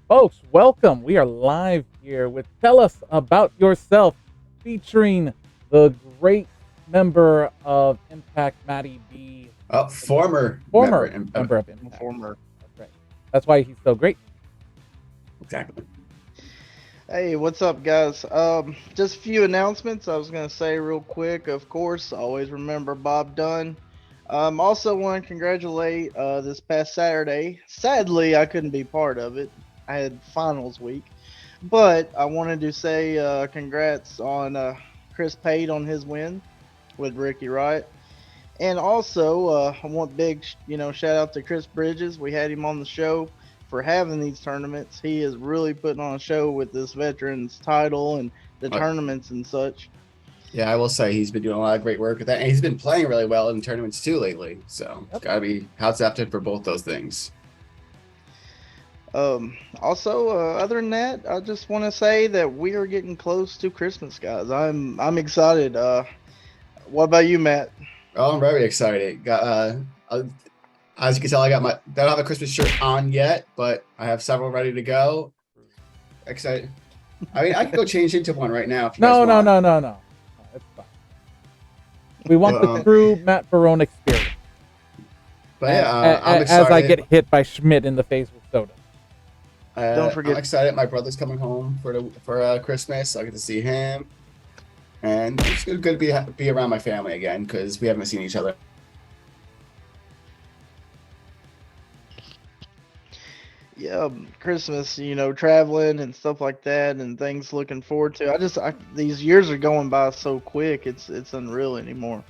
Folks, welcome. We are live here with Tell Us About Yourself, featuring the great member of Impact, Matty B. Former member of Impact. Former. That's right. That's why he's so great. Exactly. Hey, what's up, guys? Just a few announcements I was going to say real quick. Of course, always remember Bob Dunn. Also want to congratulate this past Saturday. Sadly, I couldn't be part of it. I had finals week. But I wanted to say congrats on Chris Pate on his win with Ricky Wright. And also, I want big, shout out to Chris Bridges. We had him on the show for having these tournaments. He is really putting on a show with this veterans title and the tournaments and such. Yeah, I will say he's been doing a lot of great work with that, and he's been playing really well in tournaments too lately. So it's gotta be hats off to him for both those things. Also, other than that, I just want to say that we are getting close to Christmas, guys. I'm excited. What about you, Matt? Oh, I'm very excited. Got as you can tell, I don't have a Christmas shirt on yet, but I have several ready to go. Excited. I mean, I can go change into one right now. If you guys want. No. It's fine. We want the true Matt Barone experience. But yeah, I'm excited. As I get hit by Schmidt in the face with soda. Don't forget. I'm excited. My brother's coming home for Christmas. So I get to see him, and it's good to be around my family again because we haven't seen each other. Yeah, Christmas, traveling and stuff like that, and things looking forward to. These years are going by so quick. It's unreal anymore.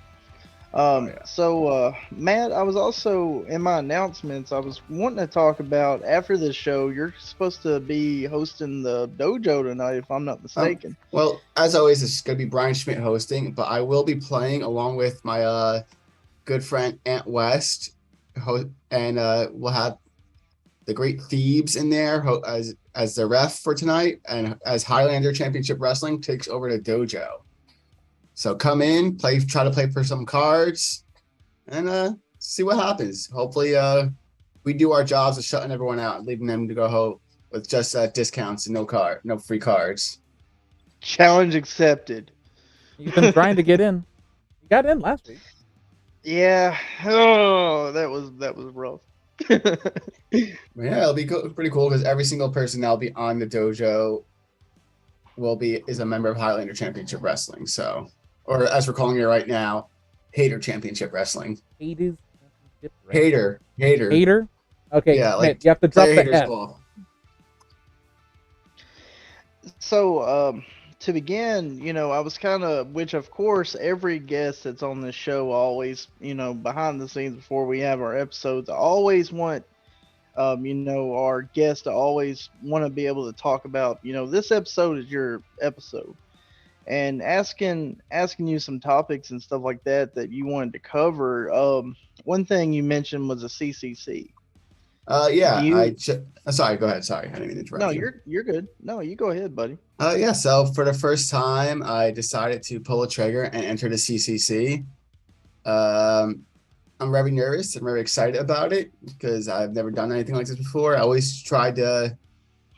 So, Matt, I was also in my announcements. I was wanting to talk about after this show. You're supposed to be hosting the dojo tonight, if I'm not mistaken. Well, as always, it's going to be Brian Schmidt hosting, but I will be playing along with my good friend Ant West, and we'll have the great Thebes in there as the ref for tonight, and as Highlander Championship Wrestling takes over the dojo. So come in, try to play for some cards, and see what happens. Hopefully, we do our jobs of shutting everyone out and leaving them to go home with just discounts and no free cards. Challenge accepted. You've been trying to get in. You got in last week. Yeah. Oh, that was rough. Yeah, it'll be pretty cool because every single person that'll be on the dojo is a member of Highlander Championship Wrestling. So, or as we're calling it right now, Hater Championship Wrestling. Hater. Okay, yeah, like you have to drop the F. So, to begin, I was which of course every guest that's on this show always, behind the scenes before we have our episodes, I always want, our guests to always want to be able to talk about, this episode is your episode, and asking you some topics and stuff like that you wanted to cover. One thing you mentioned was a CCC. Yeah. Sorry, go ahead. Sorry, I didn't mean to interrupt. No, you're good. No, you go ahead, buddy. Yeah. So for the first time, I decided to pull a trigger and enter the CCC. I'm very nervous. I'm very excited about it because I've never done anything like this before. I always tried to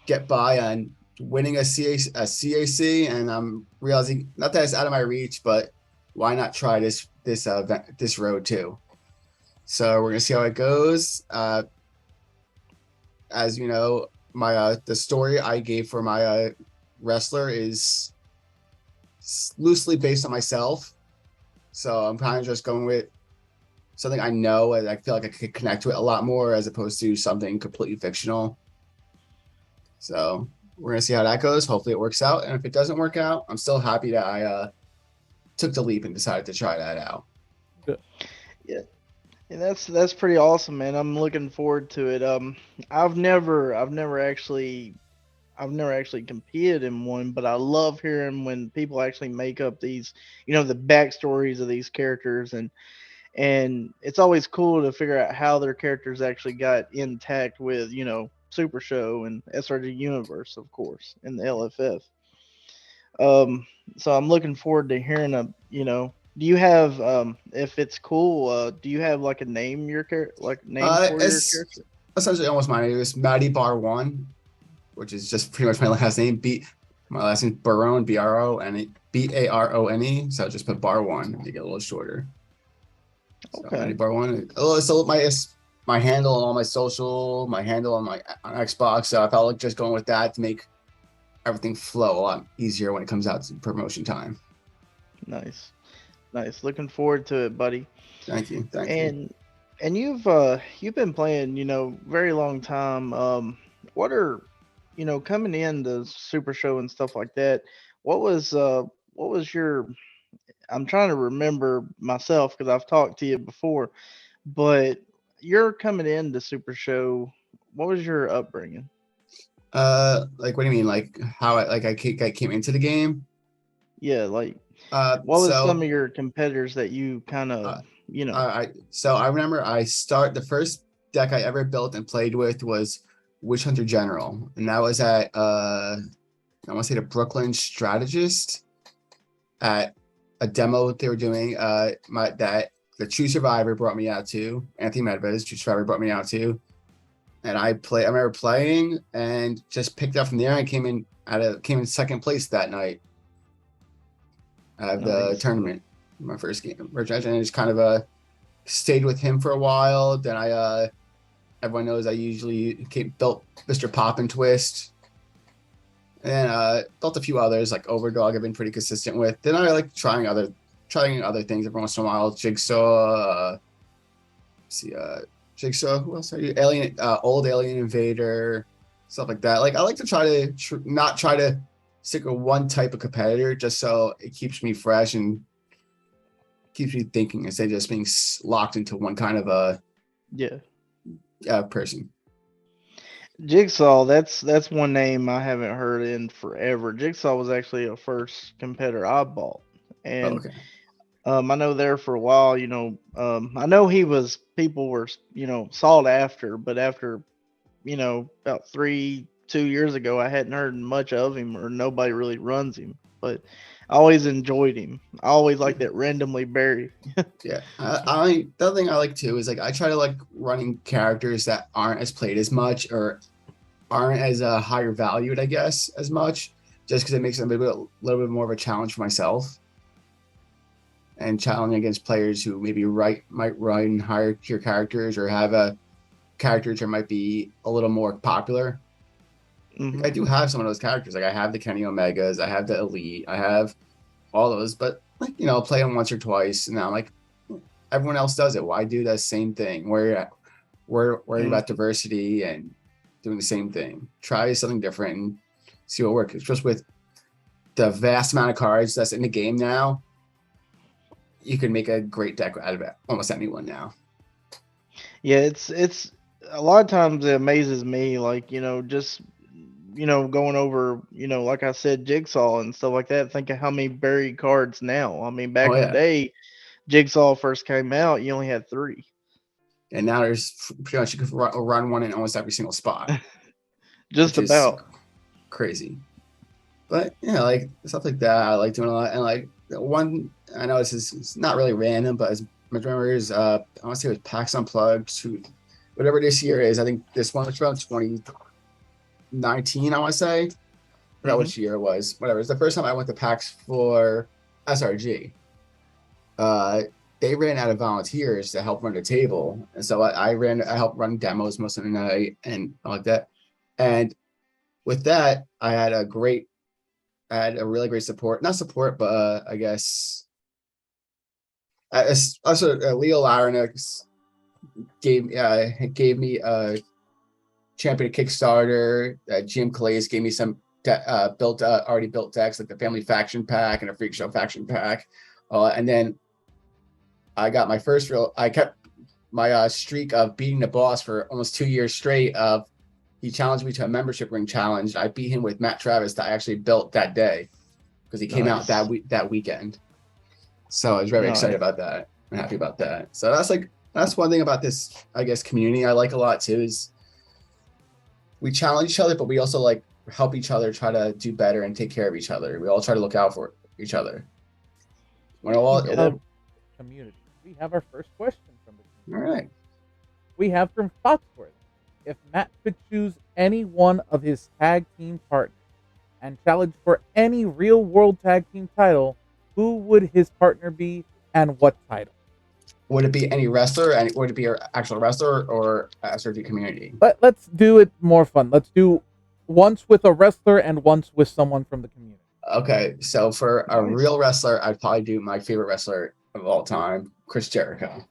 get by on winning a CAC, and I'm realizing not that it's out of my reach, but why not try this road too? So we're gonna see how it goes. As you know, my the story I gave for my wrestler is loosely based on myself, so I'm kind of just going with something I know and I feel like I could connect to it a lot more as opposed to something completely fictional. So we're gonna see how that goes. Hopefully it works out, and if it doesn't work out, I'm still happy that I took the leap and decided to try that out. Yeah. And that's pretty awesome, man. I'm looking forward to it. I've never actually competed in one, but I love hearing when people actually make up these, the backstories of these characters, and it's always cool to figure out how their characters actually got intact with, Super Show and SRG Universe, of course, and the LFF. So I'm looking forward to hearing do you have if it's cool, do you have like a name name for your It's character? essentially almost my name is Matty Bar One, which is just pretty much my last name. My last name Barone, Barone. So I just put Bar One to get a little shorter. So Matty Okay. Bar One. Oh, so my handle on all my social, my handle on my on Xbox. So I felt like just going with that to make everything flow a lot easier when it comes out to promotion time. Nice. Nice. Looking forward to it, buddy. Thank you. Thank you. And you've been playing, very long time. What are coming in the Super Show and stuff like that? What was what was your I'm trying to remember myself because I've talked to you before, but you're coming into Super Show. What was your upbringing? Like what do you mean? Like how I came into the game? Yeah, like what was some So of your competitors that you kind of, uh, I remember the first deck I ever built and played with was Witch Hunter General, and that was at I want to say the Brooklyn Strategist at a demo they were doing. The True Survivor brought me out to Anthony Medvez. True Survivor brought me out to, and I remember playing and just picked up from there. I came in second place that night at the nice. tournament, my first game, and just kind of stayed with him for a while. Then everyone knows I usually built Mr. Pop and Twist, and built a few others like Overdog. I've been pretty consistent with. Then I like trying other things every once in a while. Jigsaw, see, Jigsaw. Who else are you? Old Alien Invader, stuff like that. Like I like to try to not try to stick with one type of competitor, just so it keeps me fresh and keeps me thinking instead of just being locked into one kind of Yeah. person. Jigsaw, that's one name I haven't heard in forever. Jigsaw was actually a first competitor I bought, Oh, and okay. I know there for a while. I know people were sought after, but after about 2 years ago, I hadn't heard much of him or nobody really runs him. But I always enjoyed him. I always Yeah. like that randomly Barry. Yeah. The other thing I like too is like I try to like running characters that aren't as played as much or aren't as higher valued, I guess, as much, just because it makes it a little bit more of a challenge for myself and challenging against players who maybe might run higher tier characters or have characters that might be a little more popular. Like, I Hmm. do have some of those characters. Like I have the Kenny Omegas, I have the Elite, I have all those, but like play them once or twice, and now I'm like, everyone else does it. Why do that same thing? We're worried about Hmm. diversity and doing the same thing. Try something different and see what works. Just with the vast amount of cards that's in the game now, you can make a great deck out of almost anyone now. Yeah, it's a lot of times it amazes me, like just going over, like I said, Jigsaw and stuff like that. Think of how many buried cards now. I mean, Oh back in the yeah, day, Jigsaw first came out, you only had three. and now there's pretty much you could run one in almost every single spot, Just which is about. crazy. But yeah, like stuff like that, I like doing a lot. And like one, I know this is it's not really random, but it's remember is I want to say it was PAX Unplugged to whatever this year is. I think this one was around 2019. I want to say. I forgot which year it was. Whatever. It's the first time I went to PAX for SRG. They ran out of volunteers to help run the table, and so I helped run demos most of the night and like that. And with that, I had a really great support, not support, but I guess also Leo Larinax gave me a champion Kickstarter. Jim Calais gave me some already built decks like the Family Faction Pack and a Freak Show Faction Pack, and then I got my first I kept my streak of beating the boss for almost 2 years straight. He challenged me to a membership ring challenge. I beat him with Matt Travis that I actually built that day because he came out that weekend. So I was very excited about that. I'm happy about that. So that's one thing about this, I guess, community I like a lot too, is we challenge each other, but we also like help each other try to do better and take care of each other. We all try to look out for each other. Community. We have our first question from the community. All right. We have from Foxworth. If Matt could choose any one of his tag team partners and challenge for any real world tag team title, who would his partner be and what title? Would it be any wrestler? And would it be an actual wrestler or SRG community? Let's do it more fun. Let's do once with a wrestler and once with someone from the community. Okay, so for a real wrestler, I'd probably do my favorite wrestler of all time, Chris Jericho.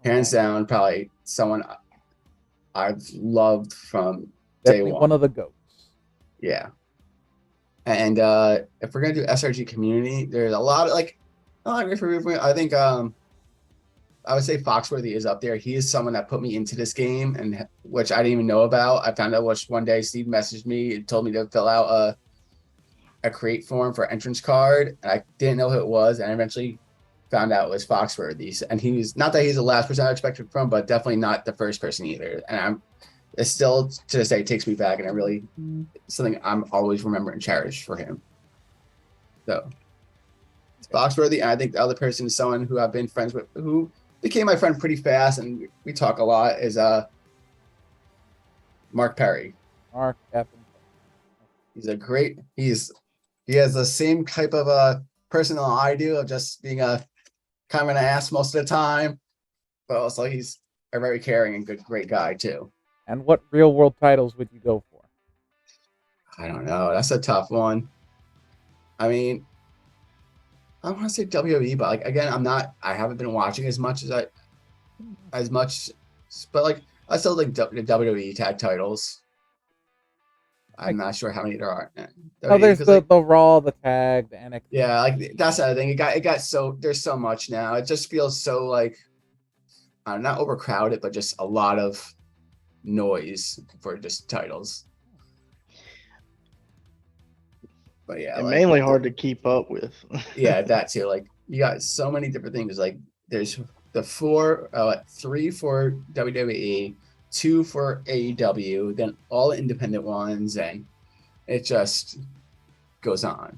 Hands down, probably someone I've loved from Definitely day one. One of the GOATs. Yeah. And if we're gonna do SRG community, there's a lot of I think I would say Foxworthy is up there. He is someone that put me into this game, and which I didn't even know about. I found out one day Steve messaged me and told me to fill out a create form for entrance card, and I didn't know who it was, and I eventually found out it was Foxworthy. And he was not that he's the last person I expected from, but definitely not the first person either. And it's still to this day takes me back, and it's something I'm always remember and cherish for him. So it's Foxworthy, and I think the other person is someone who I've been friends with, who became my friend pretty fast, and we talk a lot, is Mark Perry. Mark F. He has the same type of personal I do, of just being a kind of an ass most of the time, but also he's a very caring and great guy too. And what real world titles would you go for? I don't know. That's a tough one. I mean, I want to say WWE, but like again, I haven't been watching as much, but like I still like the WWE tag titles. I'm not sure how many there are. Oh, there's the Raw, the Tag, the NXT. Yeah, like that's the other thing. It got so there's so much now. It just feels so like not overcrowded, but just a lot of noise for just titles. But yeah, and mainly hard to keep up with. Yeah, that too. Like you got so many different things. Like there's the 3 for WWE. 2 for AEW, then all independent ones, and it just goes on.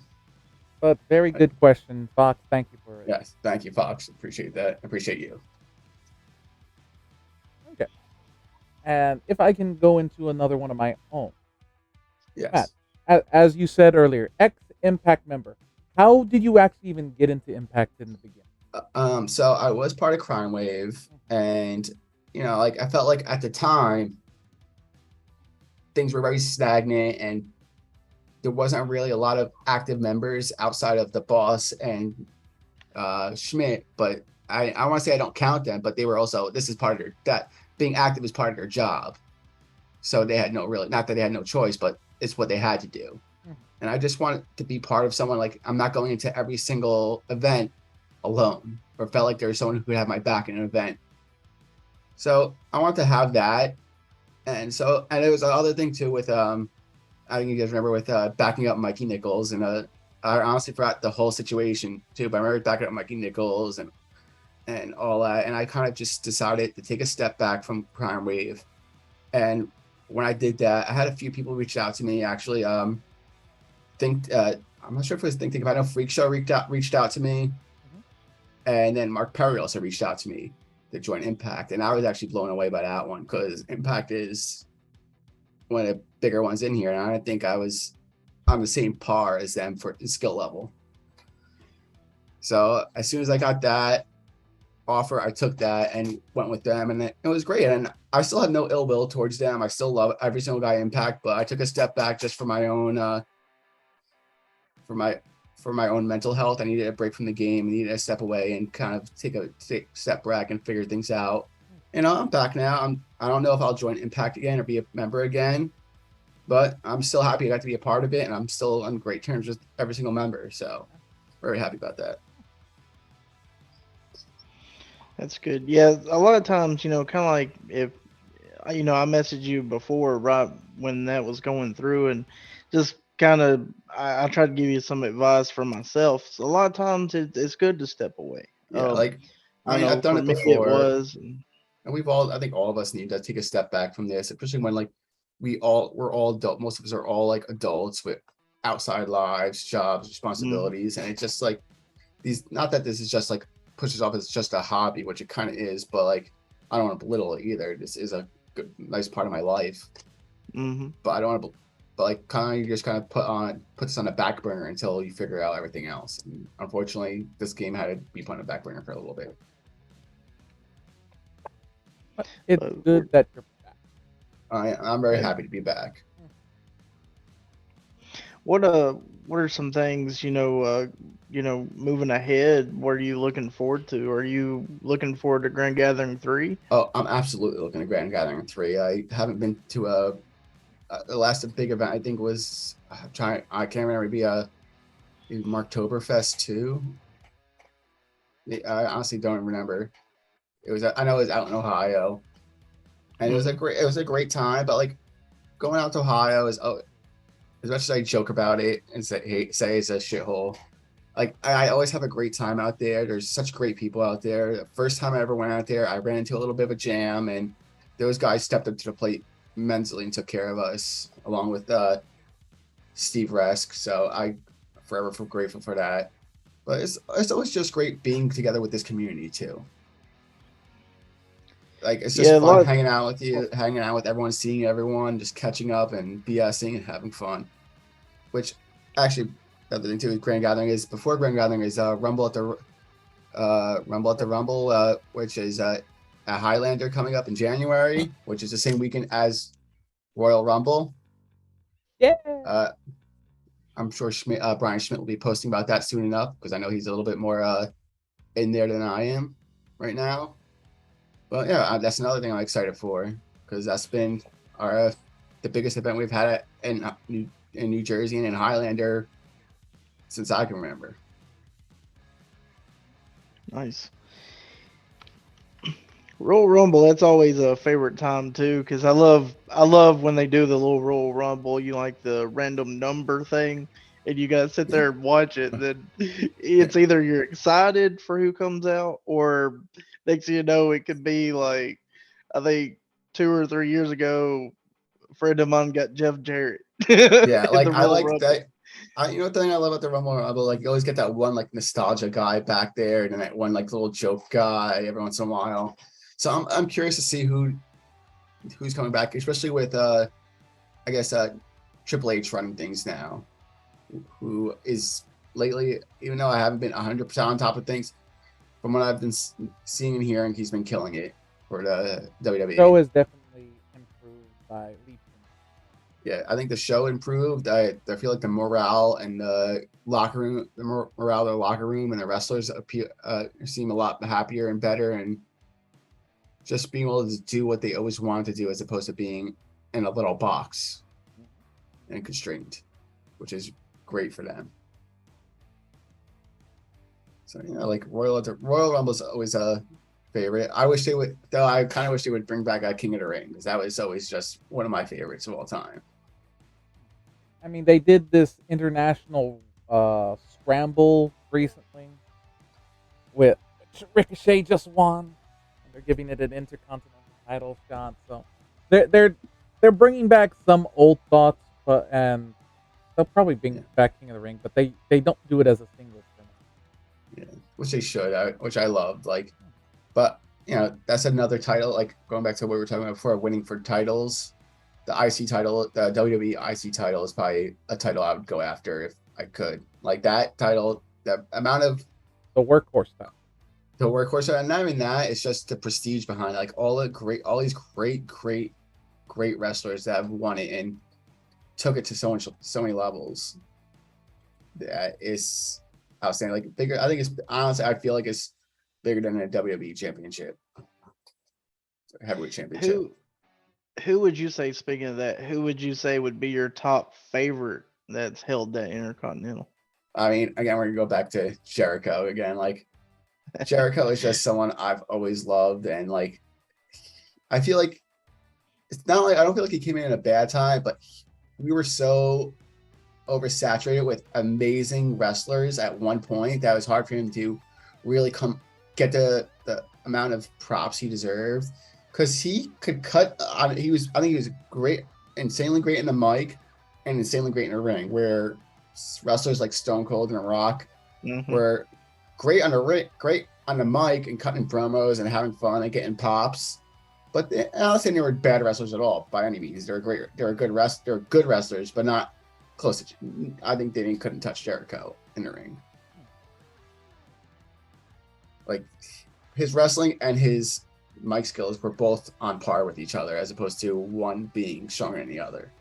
But very good question, Fox. Thank you for it. Yes, thank you, Fox. Appreciate that. Appreciate you. Okay. And if I can go into another one of my own. Yes. Matt, as you said earlier, ex-Impact member. How did you actually even get into Impact in the beginning? So I was part of Crime Wave, and like I felt like at the time things were very stagnant and there wasn't really a lot of active members outside of the boss and Schmidt. But I want to say I don't count them, but they were also, this is part of that being active is part of their job. So they had not that they had no choice, but it's what they had to do. And I just wanted to be part of someone, like I'm not going into every single event alone, or felt like there was someone who could have my back in an event. So I want to have that. And it was another thing too with, I think you guys remember with backing up Mikey Nichols, and I honestly forgot the whole situation too, but I remember backing up Mikey Nichols and all that. And I kind of just decided to take a step back from Crime Wave. And when I did that, I had a few people reach out to me actually. I'm not sure if it was Think About. I know Freak Show reached out to me. And then Mark Perry also reached out to me to join Impact, and I was actually blown away by that one because Impact is one of the bigger ones in here, and I didn't think I was on the same par as them for skill level. So as soon as I got that offer, I took that and went with them, and it was great. And I still have no ill will towards them. I still love every single guy Impact, but I took a step back just for my own for my own mental health. I needed a break from the game. I needed to step away and kind of take a step back and figure things out. And I'm back now. I don't know if I'll join Impact again or be a member again, but I'm still happy I got to be a part of it, and I'm still on great terms with every single member. So very happy about that. That's good. Yeah, a lot of times, kind of like if I messaged you before, right when that was going through, and just kind of I tried to give you some advice for myself. So a lot of times it's good to step away. Yeah, like I I've know done for it me it before, was. and I think all of us need to take a step back from this, especially when like we're all adult. Most of us are all like adults with outside lives, jobs, Mm, responsibilities, and it's just like these. Not that this is just like pushes off as just a hobby, which it kind of is, but like I don't want to belittle it either. This is a good, nice part of my life, hmm but I don't want to. But like, kind of, you just kind of put this on the back burner until you figure out everything else. And unfortunately, this game had to be put on the back burner for a little bit. But it's But good that you're back. I'm very and happy to be back. what uh what are some things moving ahead? What are you looking forward to? Are you looking forward to Grand Gathering 3? Oh, I'm absolutely looking at Grand Gathering 3. I haven't been to the last big event. I think was I can't remember. It'd be Marktoberfest 2. I honestly don't remember. I know it was out in Ohio, and Mm-hmm. it was a great time. But like going out to Ohio is as much as I joke about it and say it's a shithole. Like I always have a great time out there. There's such great people out there. The first time I ever went out there, I ran into a little bit of a jam, and those guys stepped up to the plate immensely and took care of us, along with Steve Resk. So I forever feel grateful for that. But it's always just great being together with this community too. Like it's Yeah, just a fun lot. hanging out with you, hanging out with everyone, seeing everyone, just catching up and BSing and having fun. Which actually, the other thing too with Grand Gathering is before Grand Gathering is Rumble at the Rumble, which is a Highlander coming up in January, which is the same weekend as Royal Rumble. Yeah. Uh, I'm sure Brian Schmidt will be posting about that soon enough because I know he's a little bit more in there than I am right now. But yeah, that's another thing I'm excited for because that's been our the biggest event we've had in New Jersey and in Highlander since I can remember. Nice. Royal Rumble, that's always a favorite time too, because I love when they do the little Royal Rumble. You like the random number thing, and you gotta sit there and watch it. Then Yeah, it's either you're excited for who comes out, or next thing you know, it could be like I think 2 or 3 years ago, a friend of mine got Jeff Jarrett yeah. in Like the I Royal like Rumble. that. You know the thing I love about the Rumble Rumble, like you always get that one like nostalgia guy back there, and then that one like little joke guy every once in a while. So I'm curious to see who's coming back, especially with I guess Triple H running things now, who is lately, even though I haven't been 100% on top of things, from what I've been seeing and hearing, he's been killing it for the Show WWE. is definitely improved by leaps and Yeah, I think the show improved. I feel like the morale and the locker room, the morale of the locker room and the wrestlers seem a lot happier and better, and just being able to do what they always wanted to do as opposed to being in a little box boom. and constrained, which is great for them. So like Royal Rumble's always a favorite. I wish they would, though. I kind of wish they would bring back a King of the Ring because that was always just one of my favorites of all time. I mean, they did this international scramble recently with which Ricochet just won, and they're giving it an intercontinental title shot. So they're they're they're bringing back some old thoughts, but and they'll probably bring Yeah, back King of the Ring, but they don't do it as a singles finish. yeah. which they should, which I loved. Like, but that's another title. Like going back to what we were talking about before, winning for titles. The IC title, the WWE IC title is probably a title I would go after if I could. Like that title, the amount of The workhorse title. the workhorse, and not even that, it's just the prestige behind it. Like all these great wrestlers that have won it and took it to so many levels. That is outstanding. Like bigger, I think it's honestly, I feel like it's bigger than a WWE championship, heavyweight championship. Who would you say, speaking of that, who would you say would be your top favorite that's held that Intercontinental? I mean, again, we're gonna go back to Jericho again. Like Jericho is just someone I've always loved, and like I feel like it's not like I don't feel like he came in a bad time, but we were so oversaturated with amazing wrestlers at one point that it was hard for him to really get the amount of props he deserved, because he could cut on. I think he was great, insanely great in the mic and insanely great in the ring, where wrestlers like Stone Cold and Rock were great on the mic and cutting promos and having fun and getting pops. But I'm not saying they were bad wrestlers at all by any means. They're good wrestlers, but not close to. I think they couldn't touch Jericho in the ring. Like his wrestling and his mic skills were both on par with each other, as opposed to one being stronger than the other.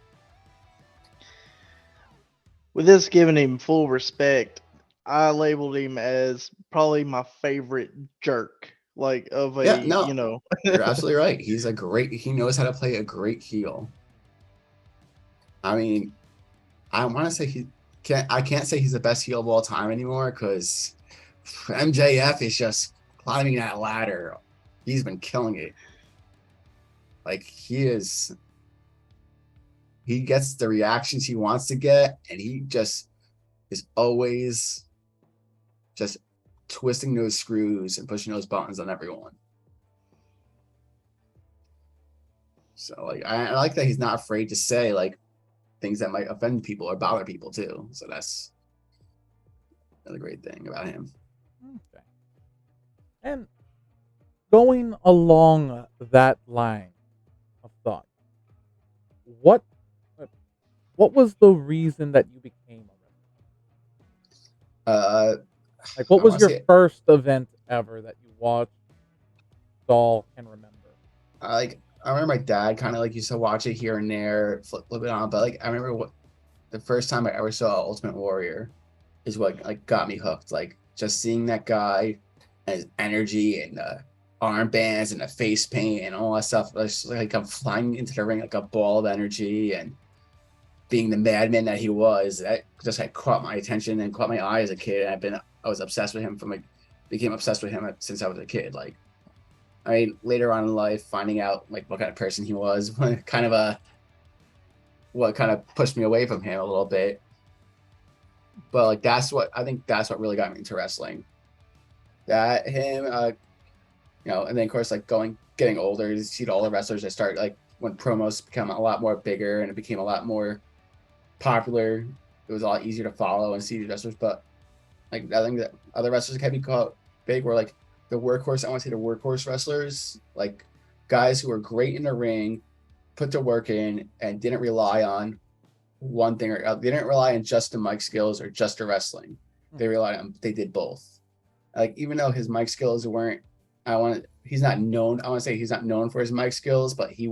With this giving him full respect, I labeled him as probably my favorite jerk. Like of a, You're absolutely right. He knows how to play a great heel. I mean, I want to say I can't say he's the best heel of all time anymore, because MJF is just climbing that ladder. He's been killing it. Like he gets the reactions he wants to get, and he just is always just twisting those screws and pushing those buttons on everyone. So like I like that he's not afraid to say like things that might offend people or bother people too. So that's another great thing about him. Okay. And going along that line of thought, what was the reason that you became a wrestler? Like, what was your first event ever that you watched, saw, can remember? I remember my dad kind of like used to watch it here and there, flip it on. But like I remember the first time I ever saw Ultimate Warrior is what like got me hooked. Like just seeing that guy and his energy and the armbands and the face paint and all that stuff. Like I'm flying into the ring like a ball of energy, and being the madman that he was, that just had caught my attention and caught my eye as a kid. And I was obsessed with him became obsessed with him since I was a kid. Like, I mean, later on in life, finding out like what kind of person he was, what kind of pushed me away from him a little bit. But like that's what really got me into wrestling. That him, and then of course like getting older, you see all the wrestlers that start like when promos become a lot more bigger and it became a lot more popular. It was a lot easier to follow and see the wrestlers. But like I think that other wrestlers can be called big were like the workhorse. I want to say the workhorse wrestlers, like guys who were great in the ring, put their work in, and didn't rely on one thing or they didn't rely on just the mic skills or just the wrestling. They did both. Like even though his mic skills weren't, he's not known for his mic skills, but he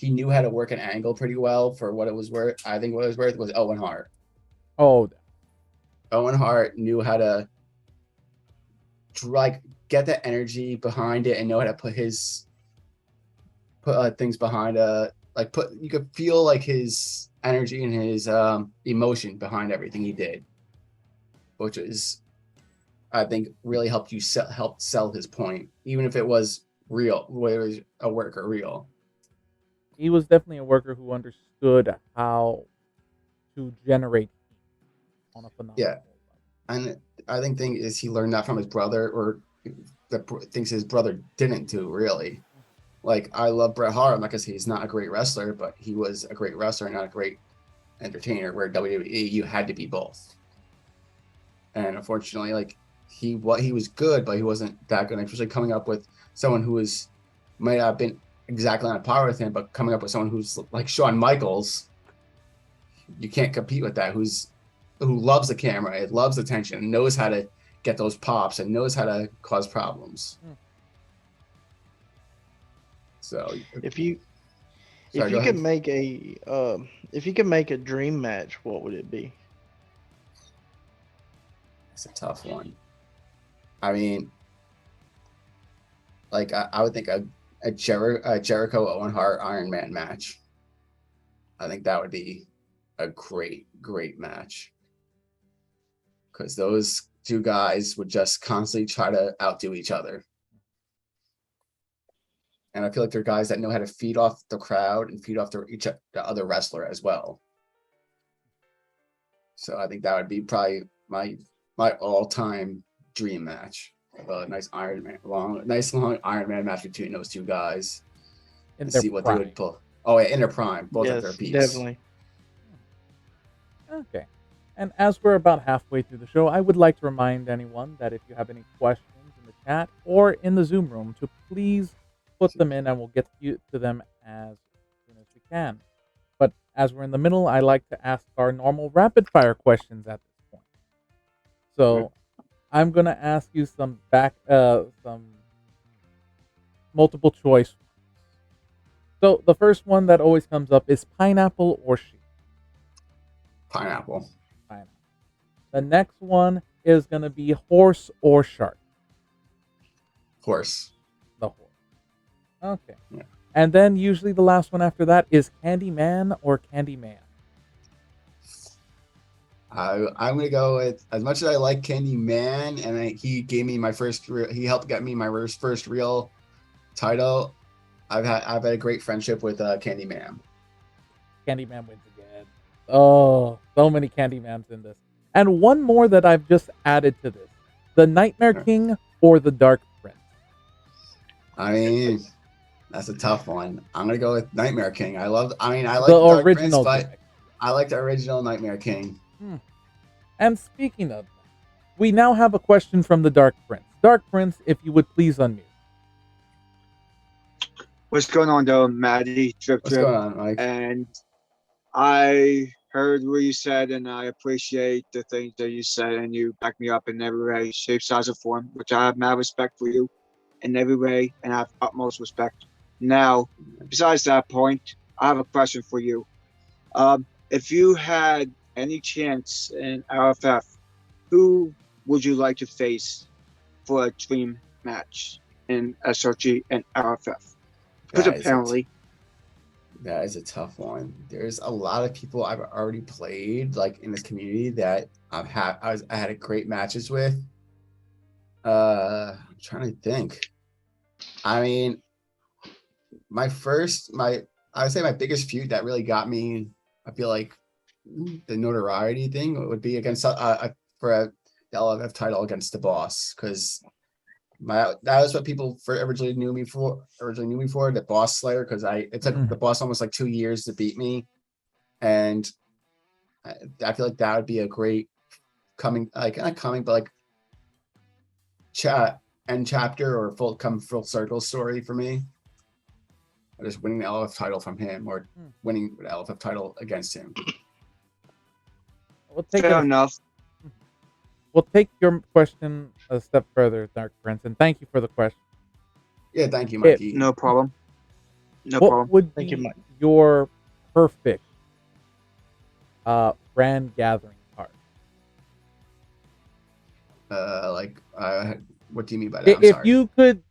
knew how to work an angle pretty well for what it was worth. I think what it was worth was Owen Hart. Owen Hart knew how to like get that energy behind it and know how to put things behind you could feel like his energy and his emotion behind everything he did, which is I think really helped sell his point, even if it was real, whether it was a work or real. He was definitely a worker who understood how to generate on a phenomenal level. And I think thing is he learned that from his brother, or the things his brother didn't do really. Like I love Bret Hart. I'm not gonna say he's not a great wrestler, but he was a great wrestler, not a great entertainer. Where WWE, you had to be both. And unfortunately, like he was good, but he wasn't that good. Especially coming up with someone who might not have been exactly on par with him, but coming up with someone who's like Shawn Michaels, you can't compete with that. Who loves the camera, it loves attention, knows how to get those pops, and knows how to cause problems. So If you sorry, if go you ahead. could make a dream match, what would it be? It's a tough one. I mean, like I would think a Jericho Owen Hart Iron Man match. I think that would be a great match, because those two guys would just constantly try to outdo each other. And I feel like they're guys that know how to feed off the crowd and feed off the other wrestler as well. So I think that would be probably my all-time dream match. A nice long Iron Man match between those two guys, In and their see what they prime. would pull. Oh, yeah, in their prime, both at their Yes, peaks. definitely. Okay. And as we're about halfway through the show, I would like to remind anyone that if you have any questions in the chat or in the Zoom room, to please put them in and we'll get to them as soon as we can. But as we're in the middle, I like to ask our normal rapid fire questions at this point. So I'm gonna ask you some multiple choice. So the first one that always comes up is pineapple or sheep. Pineapple. Pineapple. The next one is gonna be horse or shark. Horse. The horse. Okay. Yeah. And then usually the last one after that is Candyman or Candyman. I'm gonna go with, as much as I like Candyman, and he gave me he helped get me my first real title. I've had a great friendship with Candyman. Candyman wins again. Oh, so many Candymans in this. And one more that I've just added to this: the Nightmare King or the Dark Prince. I mean, that's a tough one. I'm gonna go with Nightmare King. I like The the Dark original Prince, but gimmick. I like the original Nightmare King. And speaking of that, we now have a question from the Dark Prince. Dark Prince, if you would please unmute. What's going on, though, Maddie? Drip What's Drip. going on, Mike? And I heard what you said, and I appreciate the things that you said, and you back me up in every way, shape, size, or form, which I have mad respect for you in every way, and I have utmost respect. Now, besides that point, I have a question for you. If you had any chance in RFF, who would you like to face for a dream match in SRG and RFF? Because apparently, that is a tough one. There's a lot of people I've already played like in this community that I had a great matches with. I'm trying to think. I mean, I would say my biggest feud that really got me, I feel like, the notoriety thing would be against for the LFF title against the Boss, because that was what people originally knew me for, the Boss Slayer, because it took the Boss almost like 2 years to beat me, and I feel like that would be a great end chapter or full circle story for me. Just winning the LFF title from him, or winning the LFF title against him. fair enough. We'll take your question a step further, Dark Prince, and thank you for the question. Yeah, thank you, Mikey. No problem. What would be your perfect brand gathering card? What do you mean by that? If you could,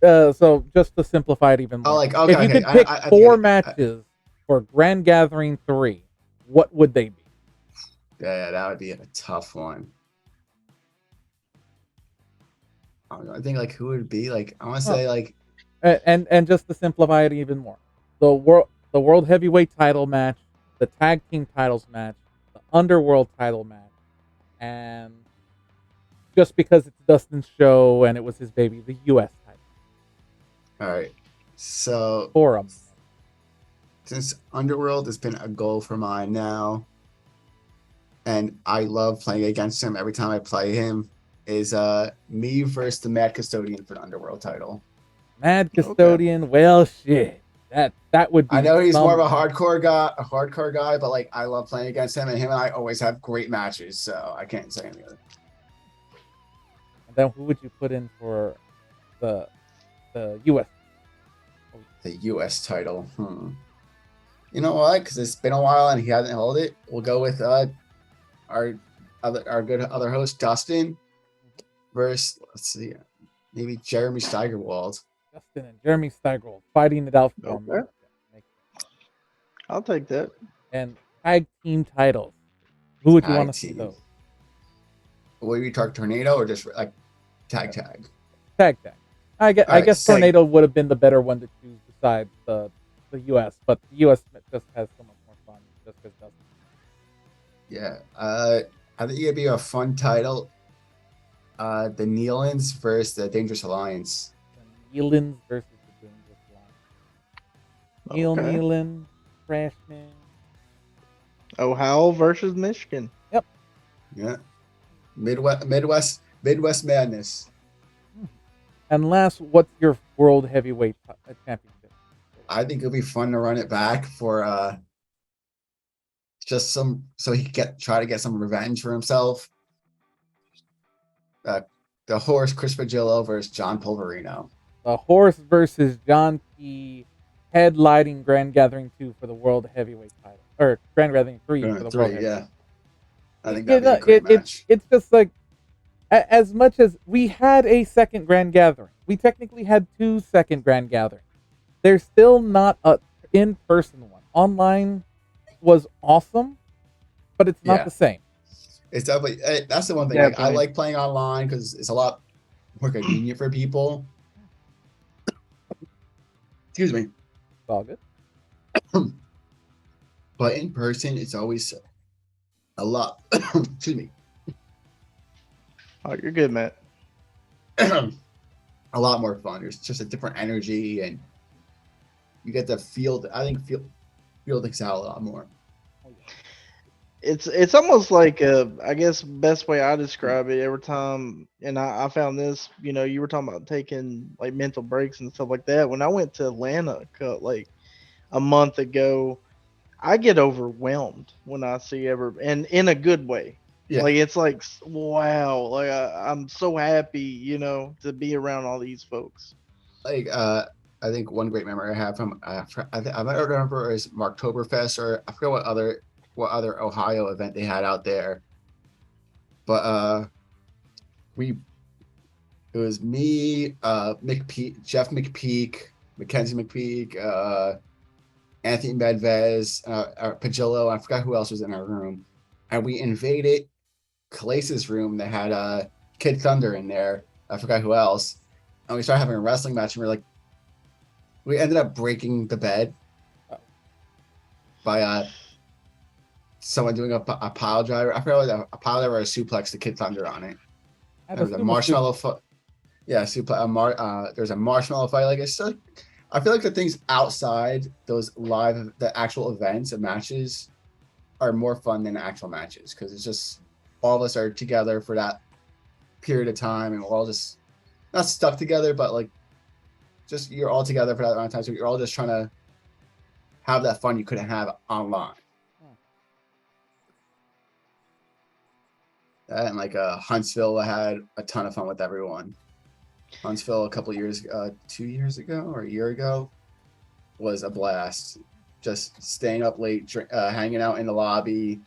so just to simplify it even more, if you could pick four matches for Grand Gathering 3, what would they be? Yeah, that would be a tough one. I think who would it be? I want to say and just to simplify it even more, the world heavyweight title match, the tag team titles match, the underworld title match, and just because it's Dustin's show and it was his baby, the U.S. title. All right, so Forum. Since Underworld has been a goal for mine now, and I love playing against him every time I play him, is me versus the Mad Custodian for the Underworld title. Mad Okay. Custodian. Well, shit. That would be. I know he's more of a something. hardcore guy, but like I love playing against him, and him and I always have great matches, so I can't say anything. And then who would you put in for the U.S.? The U.S. title. You know what? Because it's been a while and he hasn't held it. We'll go with our good other host Dustin versus maybe Jeremy Steigerwald. Justin and Jeremy Steigerwald fighting it out for Okay. me. I'll take that. And tag team titles. Who would you want to Tag see team. those? Will we talk Tornado or just like tag? Tag. I Alright, guess tag. Tornado would have been the better one to choose besides the U.S., but the U.S. just has so much more fun just because it doesn't. Yeah. I think it'd be a fun title. The Nealons versus the Dangerous Alliance. The Nealons versus the Dangerous Line. Neil Okay. Nealon, Freshman. Ohio versus Michigan. Yeah. Midwest madness. And last, what's your world heavyweight championship? I think it'll be fun to run it back for just so he can try to get some revenge for himself. The horse Chris Pagillo versus John Polverino. The Horse versus John P. headlining Grand Gathering 2 for the world heavyweight title, or Grand Gathering 3 for the world heavyweight. Yeah. I think that'd be a great match. It's just like, as much as we had a second Grand Gathering, we technically had 2 second Grand Gatherings. There's still not a in-person one. Online was awesome, but it's not the same. It's definitely that's the one thing. Like, I like playing online because it's a lot more convenient for people. Excuse me. It's all good. But in person, it's always a lot. Excuse me. Oh, you're good, Matt. A lot more fun. There's just a different energy, and you get to feel. I think feel things out a lot more. It's almost like I guess best way I describe it every time, and I found this. You know, you were talking about taking like mental breaks and stuff like that. When I went to Atlanta like a month ago, I get overwhelmed when I see and in a good way. Yeah. Like it's like wow, like I'm so happy, you know, to be around all these folks. Like I think one great memory I have from I don't remember is Marktoberfest, or I forget what other Ohio event they had out there. But it was me, Jeff McPeak, Mackenzie McPeak, Anthony Medvez, Pagillo. I forgot who else was in our room, and we invaded Calace's room that had Kid Thunder in there. I forgot who else, and we started having a wrestling match, and we ended up breaking the bed by someone doing a pile driver. I forgot what a pile driver or a suplex to Kid Thunder on it. There was a marshmallow fight. Yeah, there's a marshmallow fight. Like it's still, I feel like the things outside those the actual events and matches are more fun than actual matches, because it's just all of us are together for that period of time, and we're all just not stuck together, but like just you're all together for that amount of time, so you're all just trying to have that fun you couldn't have online. And like Huntsville, I had a ton of fun with everyone. Huntsville a couple years, 2 years ago or a year ago, was a blast. Just staying up late, hanging out in the lobby,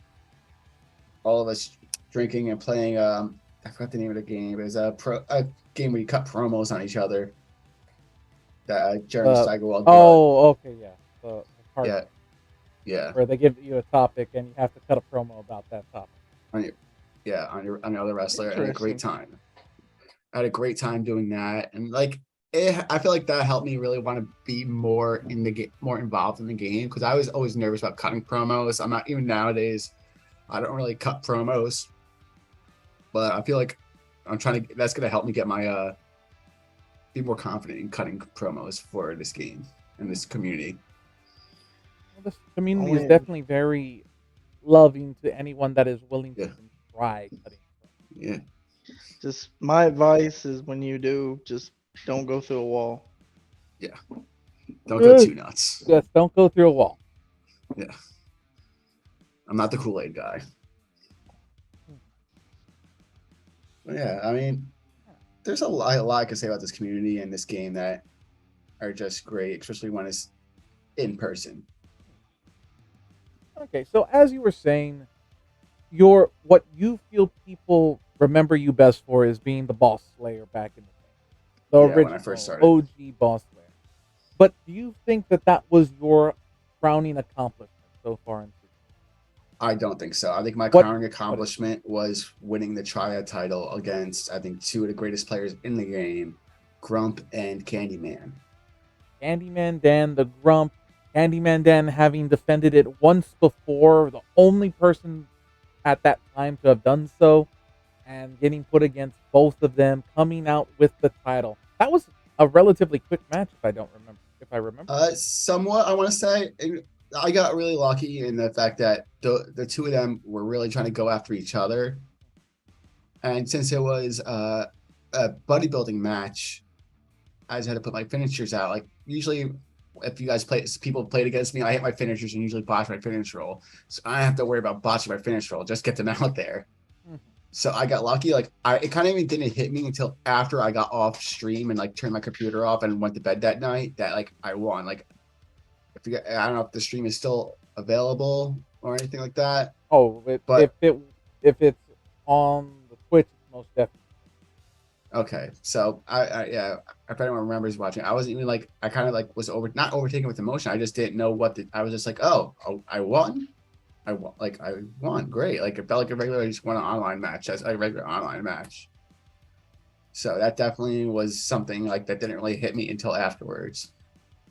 all of us drinking and playing. I forgot the name of the game. It was a game where you cut promos on each other. That Jeremy Steigerwald. Oh, okay, yeah. The part yeah. Where they give you a topic and you have to cut a promo about that topic. On your other wrestler. I had a great time. I had a great time doing that, and like I feel like that helped me really want to be more in the more involved in the game, because I was always nervous about cutting promos. I'm not, even nowadays, I don't really cut promos, but I feel like that's gonna help me get my be more confident in cutting promos for this game and this community. Well, this community is definitely very loving to anyone that is willing to try cutting promos. Yeah. Just my advice is when you do, just don't go through a wall. Don't go too Yes, nuts. don't go through a wall. Yeah. I'm not the Kool-Aid guy. But yeah, I mean, there's a lot I could say about this community and this game that are just great, especially when it's in person. Okay, so as you were saying, your what you feel people remember you best for is being the boss slayer back in the day, the Yeah, when I first original started. OG boss slayer. But do you think that that was your crowning accomplishment so far in season? I don't think so. I think my What crowning what is accomplishment was winning the Triad title against, I think, two of the greatest players in the game, Grump and Candyman. Candyman Dan the Grump, Candyman Dan having defended it once before, the only person at that time to have done so, and getting put against both of them, coming out with the title. That was a relatively quick match, if I don't remember. If I remember, Somewhat, I want to say. I got really lucky in the fact that the two of them were really trying to go after each other. And since it was a bodybuilding match, I just had to put my finishers out. Like usually, if you guys play, people played against me, I hit my finishers and usually botch my finish roll. So I don't have to worry about botching my finish roll. Just get them out there. Mhm. So I got lucky. Like it kind of even didn't hit me until after I got off stream and like turned my computer off and went to bed that night. That like I won. Like I don't know if the stream is still available or anything like that. oh, But if it's on the Twitch, it's most definitely. okay, so I yeah, if anyone remembers watching, I wasn't even like I kind of like was not overtaken with emotion. I just didn't know I was just like, oh, I won. I won. Great. Like it felt like a regular, I just won an online match. That's a regular online match. So that definitely was something like that didn't really hit me until afterwards.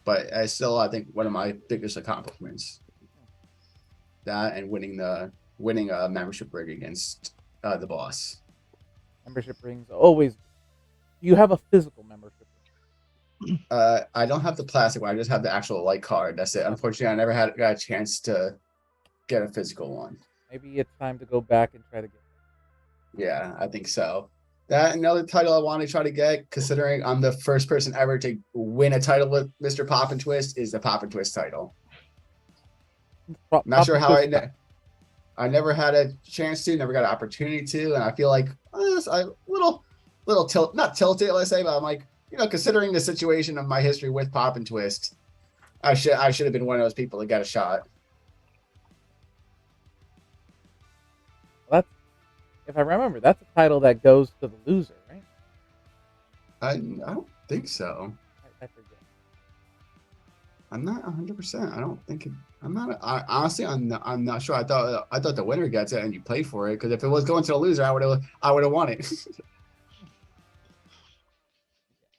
But I still, I think one of my biggest accomplishments, that and winning a membership rig against the boss. Membership rings always. You have a physical membership ring. I don't have the plastic one. I just have the actual light card. That's it. Unfortunately, I never got a chance to get a physical one. Maybe it's time to go back and try to get. Yeah, I think so. That another title I want to try to get, considering I'm the first person ever to win a title with Mr. Pop and Twist, is the Pop and Twist title. Not sure how I never had a chance to, never got an opportunity to, and I feel like I little not tilted, let's say, but I'm like, considering the situation of my history with Pop and Twist, I should have been one of those people that got a shot. That's if I remember, that's a title that goes to the loser, right? I don't think so. I forget. I'm not 100%. I don't think I'm not. Honestly, I'm not sure. I thought the winner gets it and you play for it, because if it was going to the loser, I would have won it.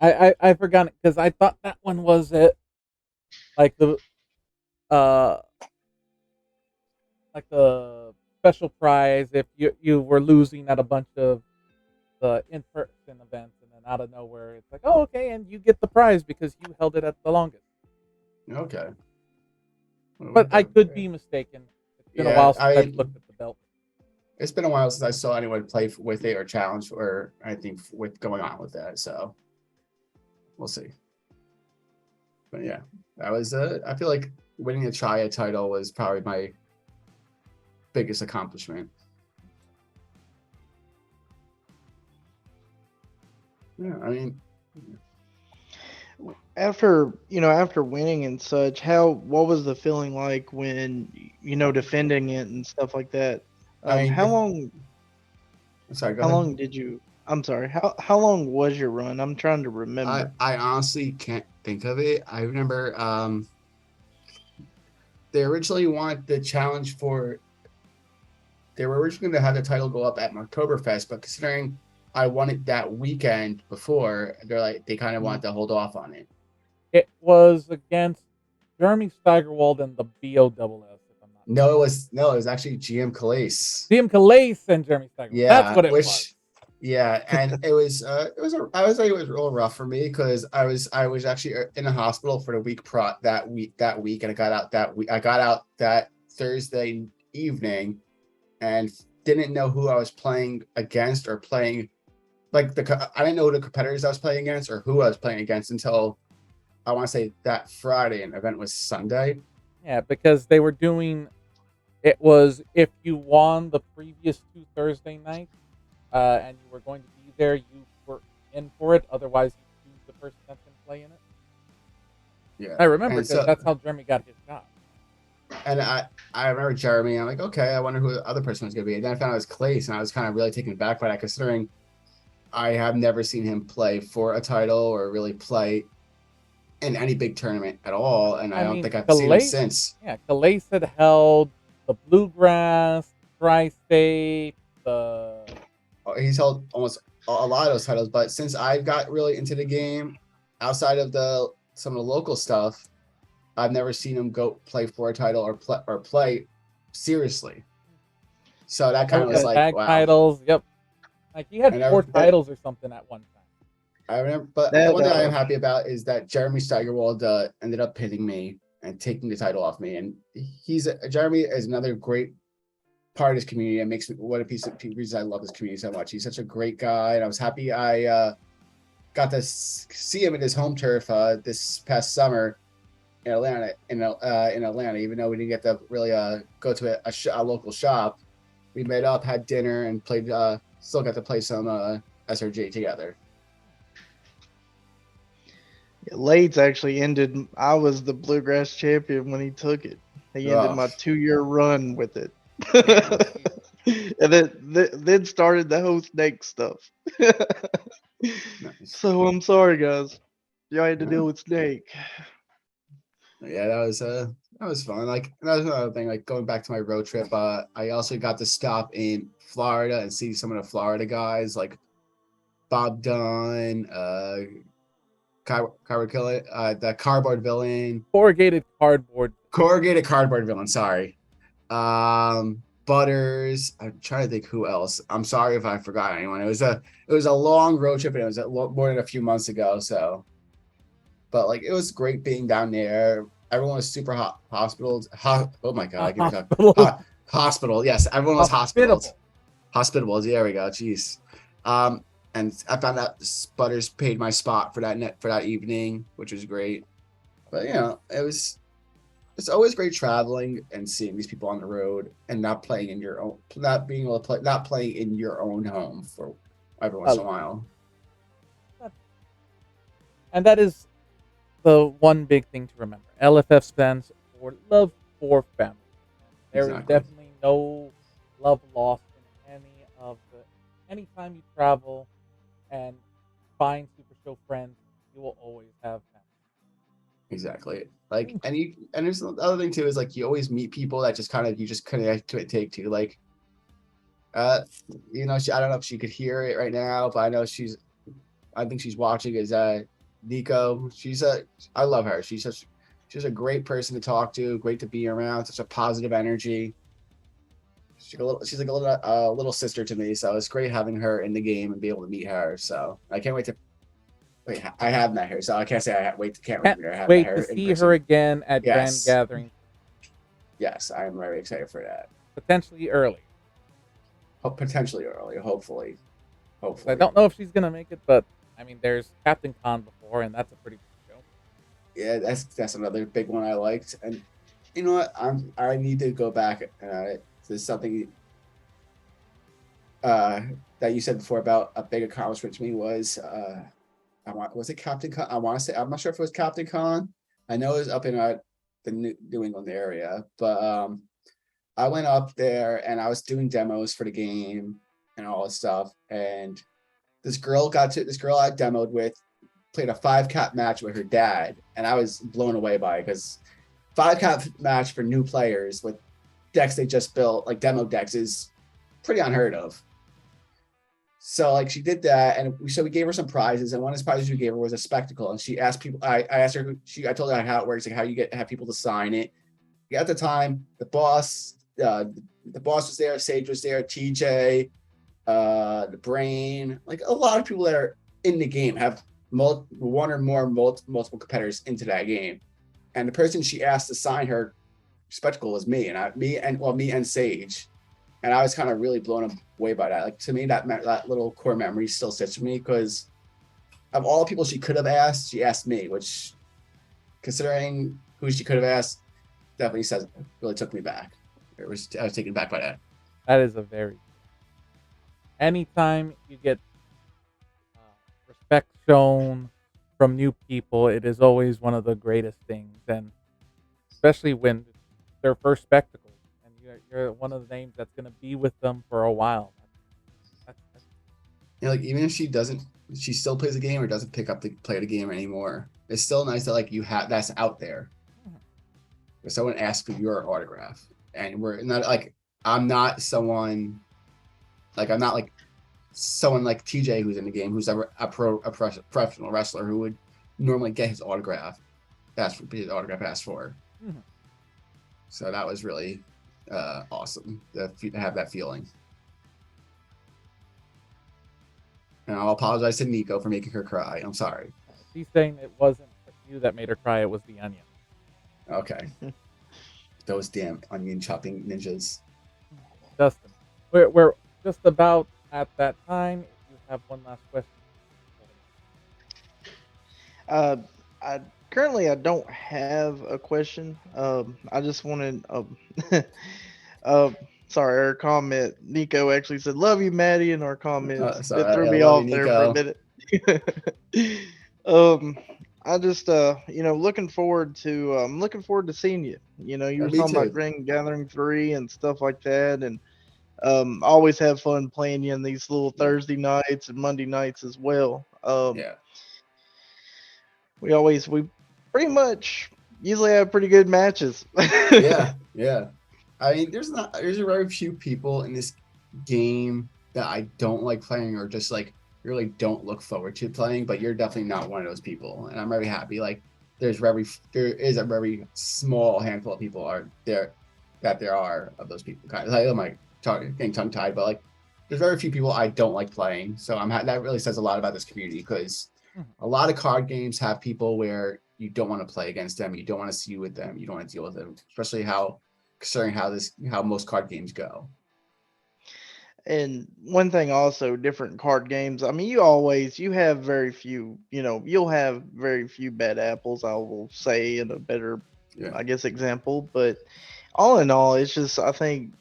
I forgot it because I thought that one was it, like the uh like the special prize if you were losing at a bunch of the in person events, and then out of nowhere it's like, oh, okay, and you get the prize because you held it at the longest. Okay. But I could be mistaken. It's been a Yeah, while since I've looked at the belt. It's been a while since I saw anyone play with it or challenge or anything with going on with that. So we'll see. But yeah, that was. I feel like winning the Triad title was probably my biggest accomplishment. Yeah, I mean, After winning and such, what was the feeling like when defending it and stuff like that? I mean, How long I'm sorry. Go how ahead. long did you I'm sorry, how long was your run? I'm trying to remember. I honestly can't think of it. I remember they originally wanted the challenge for. They were originally going to have the title go up at Oktoberfest, but considering I won it that weekend before, they kind of wanted to hold off on it. It was against Jeremy Steigerwald and the BOSS. If I'm not No, it was actually GM Calais. GM Calais and Jeremy Steigerwald. Yeah, that's what it was. Yeah, and it was I would say it was real rough for me because I was actually in the hospital for the week that week, and I got out that Thursday evening, and didn't know who I was playing against or playing like I didn't know the competitors I was playing against or who I was playing against until I want to say that Friday, and the event was Sunday. Yeah, because they were doing it was if you won the previous 2 Thursday nights, and you were going to be there, you were in for it. Otherwise, you choose the person that's going to play in it. Yeah, I remember and because so that's how Jeremy got his job. and I remember Jeremy. I'm like, okay, I wonder who the other person was gonna be. And then I found out it was Clace, and I was kind of really taken aback by that, considering I have never seen him play for a title or really play in any big tournament at all, and I I don't mean, think I've seen him Calais, since. yeah, Calais had held the Bluegrass, Tri-State, the He's held almost a lot of those titles, but since I got really into the game, outside of some of the local stuff, I've never seen him go play for a title or play seriously. So that kind of was like, tag wow. titles. Yep, like he had And 4 titles or something at one time. I remember, but That, the one thing I am happy about is that Jeremy Steigerwald ended up pinning me and taking the title off me. And Jeremy is another great part of his community and makes me what a piece of reason I love this community so much. He's such a great guy, and I was happy I got to see him at his home turf this past summer in Atlanta. In Atlanta, even though we didn't get to really go to a local shop, we met up, had dinner, and played. Still got to play some SRG together. Late's actually ended. I was the Bluegrass champion when he took it. He ended my 2-year run with it. And then started the whole snake stuff. Nice. So I'm sorry, guys. Y'all had to deal with Snake. Yeah, that was fun. Like that was another thing. Like going back to my road trip, I also got to stop in Florida and see some of the Florida guys like Bob Dunn, Kyra Killet, the Cardboard Villain, Corrugated cardboard. Corrugated Cardboard Villain. Sorry, Butters. I'm trying to think who else. I'm sorry if I forgot anyone. It was a long road trip, and it was more than a few months ago. So, but like it was great being down there. Everyone was super hospitals. Oh my god, I can't talk. Hospital. Yes, everyone was hospitals. Hospitable. There we go. Jeez. And I found out Butters paid my spot for that evening, which was great. But it's always great traveling and seeing these people on the road and not playing in your own, not being able to play, not playing in your own home for every once in a while. And that is the one big thing to remember. LFF stands for love for family. There is definitely no love lost in anytime you travel and find Super Show friends, you will always have family. Exactly. Like, and there's the other thing too is like you always meet people that just kind of you just connect to take to. Like, I don't know if she could hear it right now, but I think she's watching. Is Nico? I love her. She's a great person to talk to, great to be around, such a positive energy. She's like a little sister to me, so it's great having her in the game and be able to meet her. So I can't wait to. Wait, I have met her, so I can't say can't wait to meet her. I have wait met her to see her again at Grand Yes. Gathering. Yes, I am very excited for that. Potentially early. Potentially early, hopefully. I don't know if she's gonna make it, but I mean, there's Captain Con before, and that's a pretty good show. Yeah, that's another big one I liked, and you know what? I need to go back. There's something that you said before about a big accomplishment to me was was it Captain Con? I want to say I'm not sure if it was Captain Con. I know it was up in the New England area, but I went up there and I was doing demos for the game and all this stuff, and this girl I demoed with played a 5-cap match with her dad, and I was blown away by it because 5-cap match for new players with decks they just built, like demo decks, is pretty unheard of. So like she did that, and we gave her some prizes, and one of the prizes we gave her was a spectacle, and she asked people. I asked her. I told her how it works, like how you have people to sign it. At the time, the boss was there, Sage was there, TJ, the Brain, like a lot of people that are in the game have one or more multiple competitors into that game, and the person she asked to sign her spectacle was me and Sage. and I was kind of really blown away by that. Like to me, that little core memory still sits with me because of all the people she could have asked, she asked me, which, considering who she could have asked, definitely says really took me back. I was taken back by that. That is a very anytime you get respect shown from new people, it is always one of the greatest things, and especially when their first spectacles, and you're one of the names that's going to be with them for a while. That's You know, like even if she still plays the game or doesn't pick up the play the game anymore. It's still nice that like you have that's out there. If someone asks for your autograph, and we're not like I'm not someone like I'm not like someone like TJ who's in the game who's ever a professional wrestler who would normally get his autograph asked for. Mhm. So that was really awesome to have that feeling. And I'll apologize to Nico for making her cry. I'm sorry. She's saying it wasn't you that made her cry; it was the onion. Okay. Those damn onion chopping ninjas. Dustin, we're just about at that time. If you have one last question. I currently I don't have a question. I just wanted uh, sorry, our comment. Nico actually said, "Love you, Maddie," in our comments. It threw Sorry, I me love you, off there for a Nico. minute. um, I just looking forward to seeing you. You were Me talking about too. Grand Gathering 3 and stuff like that, and always have fun playing you in these little Thursday nights and Monday nights as well. Yeah. We pretty much usually have pretty good matches. Yeah. Yeah. I mean, there's very few people in this game that I don't like playing or just like really don't look forward to playing, but you're definitely not one of those people. And I'm very happy. Like there is a very small handful of people there are of those people. Kind of like getting tongue tied, but like there's very few people I don't like playing. So that really says a lot about this community because Mhm. a lot of card games have people where you don't want to play against them, you don't want to see with them, you don't want to deal with them, especially considering how most card games go. And one thing also, different card games. I mean, you have very few, you'll have very few bad apples, I will say, in a better, Yeah. I guess, example. But all in all, it's just, I think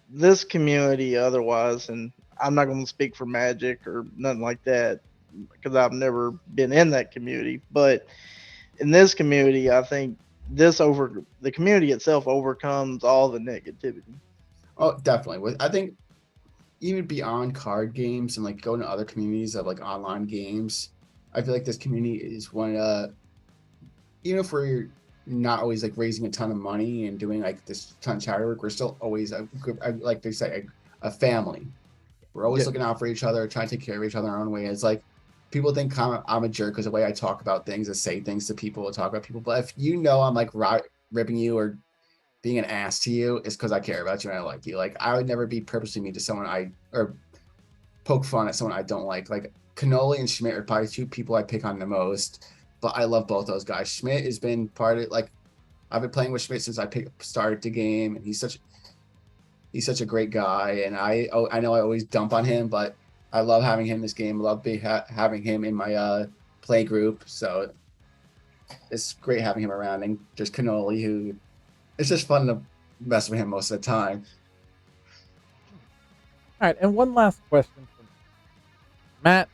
this community otherwise, and I'm not going to speak for Magic or nothing like that because I've never been in that community. But in this community, I think the community itself overcomes all the negativity. Oh, definitely. I think even beyond card games and like going to other communities of like online games, I feel like this community is one even if we're not always like raising a ton of money and doing like this ton of charity work, we're still always like they say a family. We're always Yeah. looking out for each other, trying to take care of each other in our own way. It's like people think I'm a jerk because the way I talk about things, and say things to people, talk about people. But if you know I'm like ripping you or being an ass to you, it's because I care about you and I like you. Like I would never be purposely mean to someone or poke fun at someone I don't like. Like Cannoli and Schmidt are probably two people I pick on the most, but I love both those guys. Schmidt has been part of like I've been playing with Schmidt since started the game, and he's such a great guy. And I know I always dump on him, but I love having him in this game. Love having him in my play group. So it's great having him around. And just Cannoli, who it's just fun to mess with him most of the time. All right, and one last question from Matt.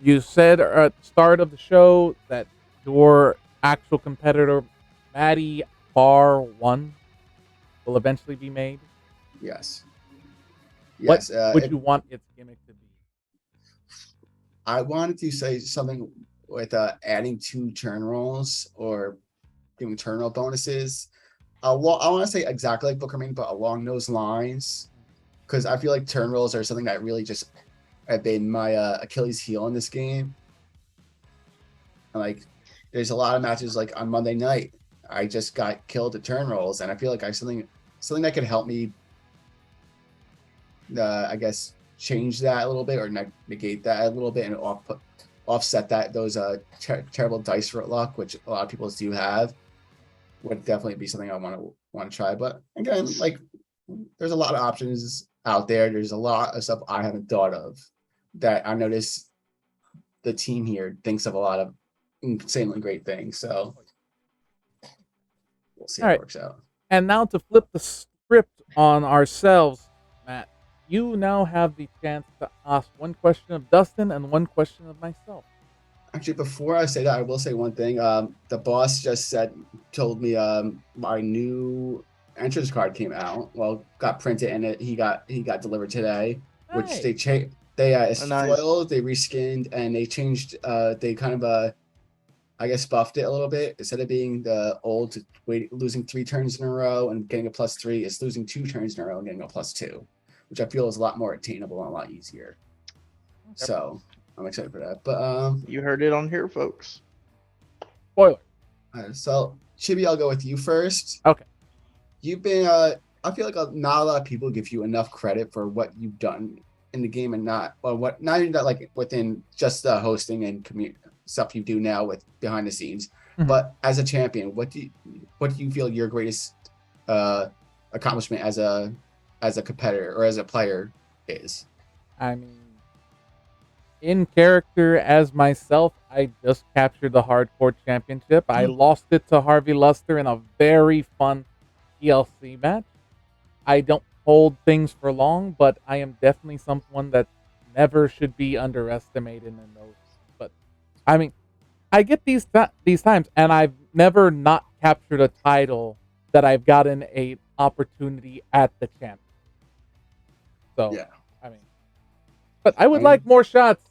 You said at the start of the show that your actual competitor, Maddie Bar One, will eventually be made. Yes. What Yes. would you want its gimmick to be? I wanted to say something with adding 2 turn rolls or giving turn roll bonuses. I want to say exactly like Booker Main, but along those lines, because I feel like turn rolls are something that really just have been my Achilles heel in this game. And like, there's a lot of matches like on Monday night, I just got killed at turn rolls, and I feel like I something that could help me, I guess, change that a little bit or negate that a little bit and offset those terrible dice luck, which a lot of people do have, would definitely be something I want to try. But again, like there's a lot of options out there. There's a lot of stuff I haven't thought of that I noticed the team here thinks of a lot of insanely great things. So we'll see All how it right. works out. And now to flip the script on ourselves, Matt, you now have the chance to ask one question of Dustin and one question of myself. Actually, before I say that, I will say one thing. The boss just told me my new entrance card came out. Well, got printed and he got delivered today, which they Nice. changed. It's Nice. foiled, they reskinned, and they changed. They kind of I guess buffed it a little bit. Instead of being the old losing 3 turns in a row and getting a +3, it's losing 2 turns in a row and getting a +2, which I feel is a lot more attainable and a lot easier. So I'm excited for that. But You heard it on here, folks. Spoiler. so Chibi, I'll go with you first. Okay. You've been I feel like not a lot of people give you enough credit for what you've done in the game, and not even that like within just the hosting and community stuff you do now with behind the scenes. Mhm. But as a champion, what do you feel your greatest accomplishment as a competitor or as a player is? I mean, in character as myself, I just captured the hardcore championship. I lost it to Harvey Luster in a very fun TLC match. I don't hold things for long, but I am definitely someone that never should be underestimated in those. But I mean, I get these times, and I've never not captured a title that I've gotten a opportunity at the champ. So Yeah. I mean, but I would like more shots.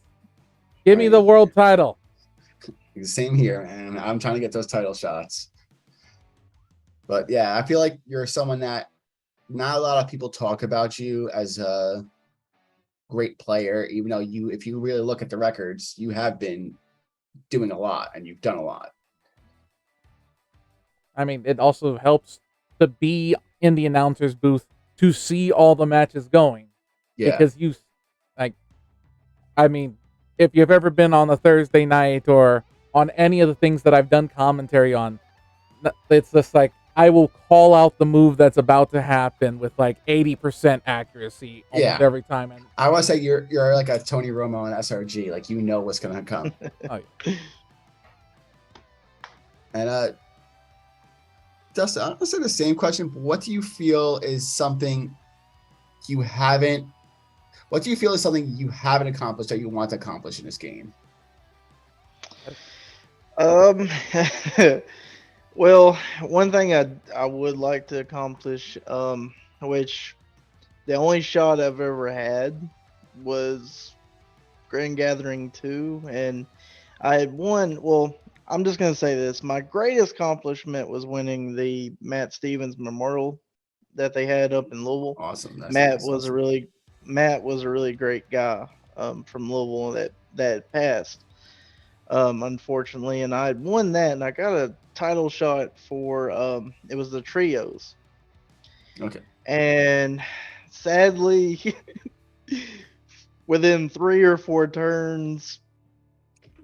Give me the world title. Same here, man. I'm trying to get those title shots. But yeah, I feel like you're someone that not a lot of people talk about you as a great player, even though if you really look at the records, you have been doing a lot and you've done a lot. I mean, it also helps to be in the announcer's booth to see all the matches going. Yeah. Because I mean, if you've ever been on a Thursday night or on any of the things that I've done commentary on, it's just like I will call out the move that's about to happen with like 80% accuracy almost every time. And I want to say you're like a Tony Romo and SRG, like you know what's gonna come. Oh, yeah. And Dustin, I'm gonna say the same question. But what do you feel is something you haven't? What do you feel is something you haven't accomplished that you want to accomplish in this game? Well, one thing I would like to accomplish, which the only shot I've ever had was Grand Gathering 2, and I had won. Well, I'm just gonna say this: my greatest accomplishment was winning the Matt Stevens Memorial that they had up in Louisville. Awesome. Matt was a really great guy from Louisville that passed. Unfortunately, and I won that, and I got a title shot for it was the trios. Okay. And sadly, within 3 or 4 turns,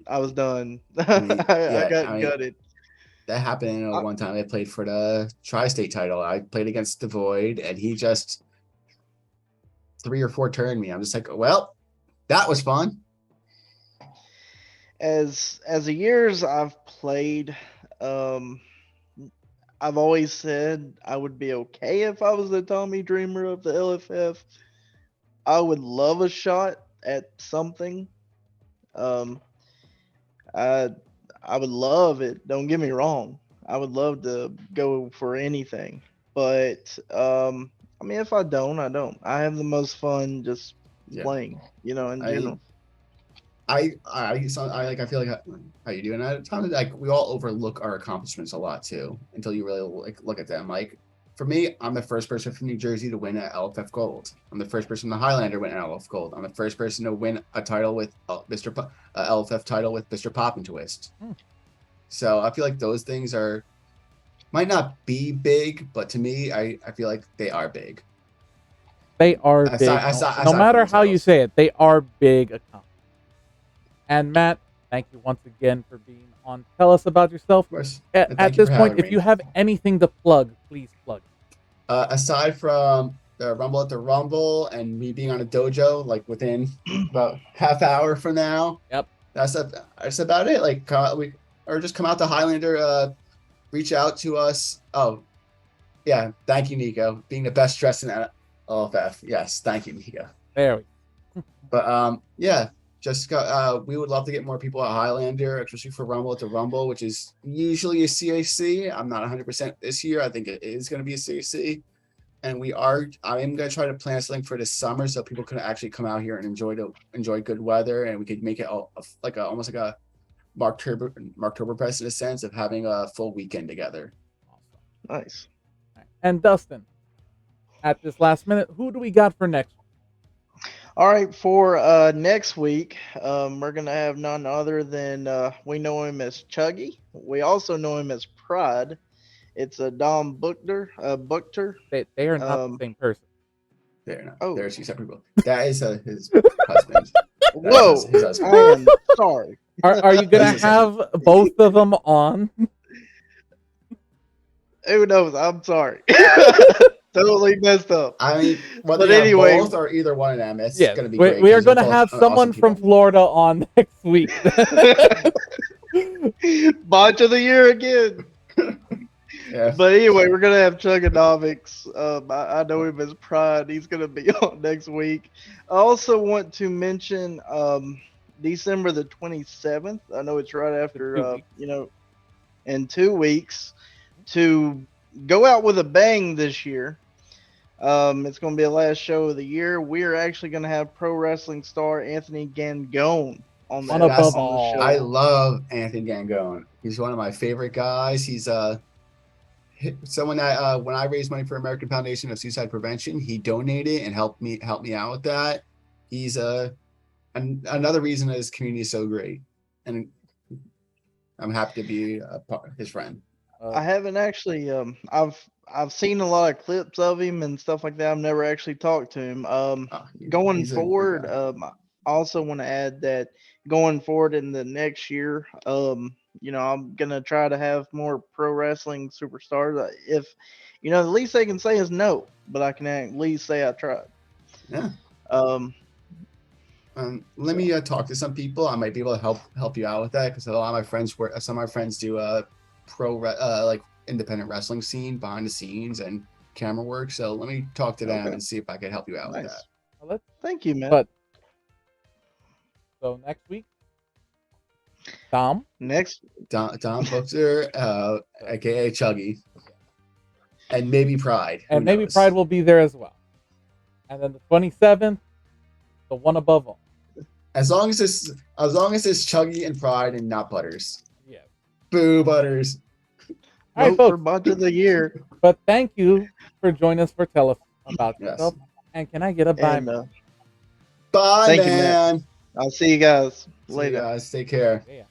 I was done. I got gutted. That happened one time. I played for the Tri-State title. I played against the Void, and he just 3 or 4 turned me. I'm just like, well, that was fun. As the years I've played, I've always said I would be okay if I was the Tommy Dreamer of the LFF. I would love a shot at something. I would love it. Don't get me wrong. I would love to go for anything. But I mean, if I don't, I don't. I have the most fun just playing, in general. I feel like how you do, and at times like we all overlook our accomplishments a lot too until you really look at them. Like for me, I'm the first person from New Jersey to win an LFF Gold. I'm the first person in the Highlander to win an LFF Gold. I'm the first person to win a title with LFF title with Mr. Pop and Twist. So I feel like those things might not be big, but to me, I feel like they are big. They are big. No matter how you say it, they are big accomplishments. And Matt, thank you once again for being on. Tell us about yourself. At this point, if you have anything to plug, please plug. Aside from the Rumble at the Rumble and me being on a dojo like within about half hour from now. Yep. That's about it. Like just come out to Highlander, reach out to us. Oh, yeah. Thank you, Nico. Being the best dressed in LFF. Yes, thank you, Nico. There we go. But yeah, just we would love to get more people at Highlander, especially for Rumble at the Rumble, which is usually a CAC. I'm not 100% this year. I think it is going to be a CAC. And I am going to try to plan something for this summer so people can actually come out here and enjoy good weather, and we could make it almost like a Marktoberfest in a sense of having a full weekend together. Nice. And Dustin, at this last minute, who do we got for next week? All right, for next week, we're gonna have none other than we know him as Chuggy. We also know him as Pride. It's a Dom Buchter. They are not the same person. They're not. Oh. They're two separate people. That is his husband. Whoa! His husband. I am sorry. Are you gonna have both of them on? Who knows? I'm sorry. Totally messed up. I mean, whether But anyway, both or either one of them, it's Yes, going to be we great. are 'cause going to they're both have someone awesome from people. Florida on next week. Botch of the year again. Yeah. But anyway, we're gonna have Chugonomics. I know him as Pride. He's gonna be on next week. I also want to mention December the 27th. I know it's right after in 2 weeks, to go out with a bang this year. It's going to be the last show of the year. We're actually going to have pro wrestling star Anthony Gangone on the above show. all. I love Anthony Gangone. He's one of my favorite guys. He's someone that when I raised money for American Foundation of Suicide Prevention, he donated and helped me out with that. He's another reason that his community is so great, and I'm happy to be his friend. I haven't actually. I've seen a lot of clips of him and stuff like that. I've never actually talked to him. Going forward, I also want to add that going forward in the next year, I'm gonna try to have more pro wrestling superstars. If the least they can say is no, but I can at least say I tried. Yeah. Let me talk to some people. I might be able to help you out with that, because a lot of my friends some of my friends do like independent wrestling scene behind the scenes and camera work. So let me talk to them and see if I can help you out with that. Well, Thank you, man. So next week, Dom Buchter, aka Chuggy, and maybe Pride. And maybe Pride will be there as well. And then the 27th, the one above all. As long as it's Chuggy and Pride and not Butters. Yeah. Boo, Butters. All right, for folks. Botch of the Year. But thank you for joining us for Tell Us About Yourself. And can I get a bye? And, bye, thank man. you, Matt. I'll see you guys See later. you guys. Take care. Yeah.